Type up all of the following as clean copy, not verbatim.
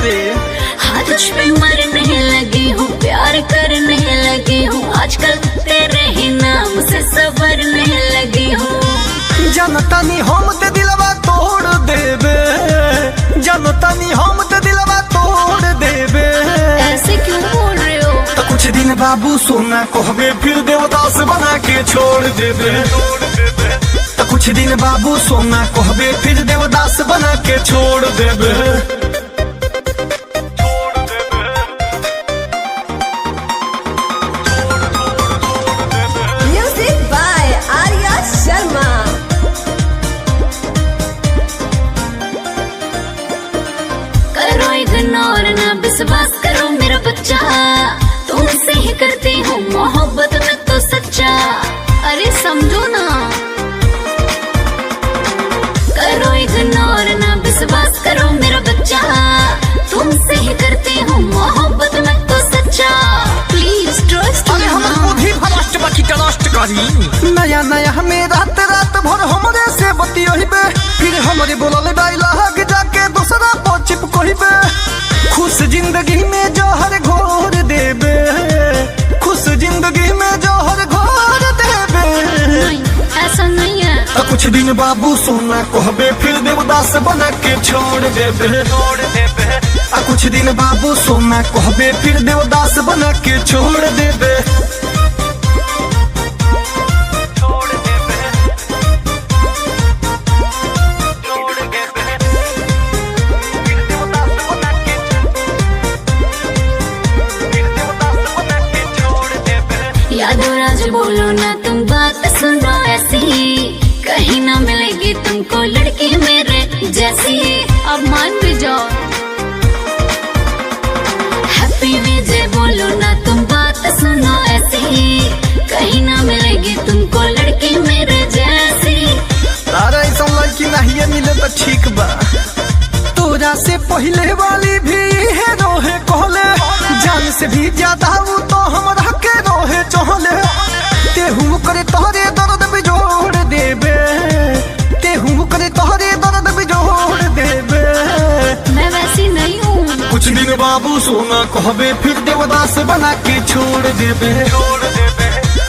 रे? हाँ तुझ पे मरने लगी हूँ, प्यार करने लगी हूँ, आजकल तेरे ही नाम से संवरने लगी हूँ। जनतानी हम ते दिलवा तोड़ देबे, जनतानी हम ते दिलवा तोड़ देबे। ऐसे क्यों बोल रहे हो? तो कुछ दिन बाबू सोना कहबे फिर देवदास बना के छोड़ देबे। तो कुछ दिन बाबू सोना कहबे फिर देवदास बना के छोड़ देबे। Music by Arya Sharma. करो इग्नोर ना विश्वास करो मेरा बच्चा, तुमसे ही करती हूँ मोहब्बत में तो सच्चा। अरे समझो ना, करो इग्नोर ना विश्वास करो मेरा बच्चा, तुमसे ही करती हूँ मोहब्बत में तो सच्चा। प्लीज ट्रस्ट अरे हमर बुद्धि भ्रष्ट बाकी नष्ट करी। नया नया हमें रात रात भर हमरे से बतियोहिबे, फिर हमरे बोलल डायलॉग जाके दूसरा पर चिपकोहिबे। खुश जिंदगी में जहर घोर देबे, खुश जिंदगी में जहर घोर देबे। नहीं, ऐसा नहीं है। तो कुछ दिन बाबू सोना कहबे फिर देवदास बना के छोड़ देबे। आ कुछ दिन बाबू सोना कहबे फिर देवदास बना के छोड़ देबे। यादव राज बोलो ना तुम बात सुनो ऐसी, कहीं ना मिलेगी तुमको लड़की मेरे जैसी। अब मान भी जाओ। हैप्पी विजय बोलो ना तुम बात सुनो ऐसी, कहीं ना मिलेगी तुमको लड़की मेरे जैसी। अरे ऐसा लड़की नहीं मिले तो ठीक बा। तोरा से पहले वाली भी है रोहे कहले, जान से भी ज्यादा वो तो हमरा के रोहे चहले। तेहू करे तोहरे दर्द भी जोड़ देबे, तेहू करे तोहरे दर्द भी जोड़ देबे। मैं वैसी नहीं हूँ। कुछ दिन बाबू सोना कहबे फिर देवदास बना के छोड़ देबे।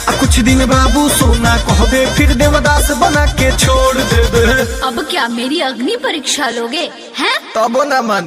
आ कुछ दिन बाबू सोना कहबे फिर देवदास बना के छोड़ देबे। अब क्या मेरी अग्नि परीक्षा लोगे हैं? तब ना मन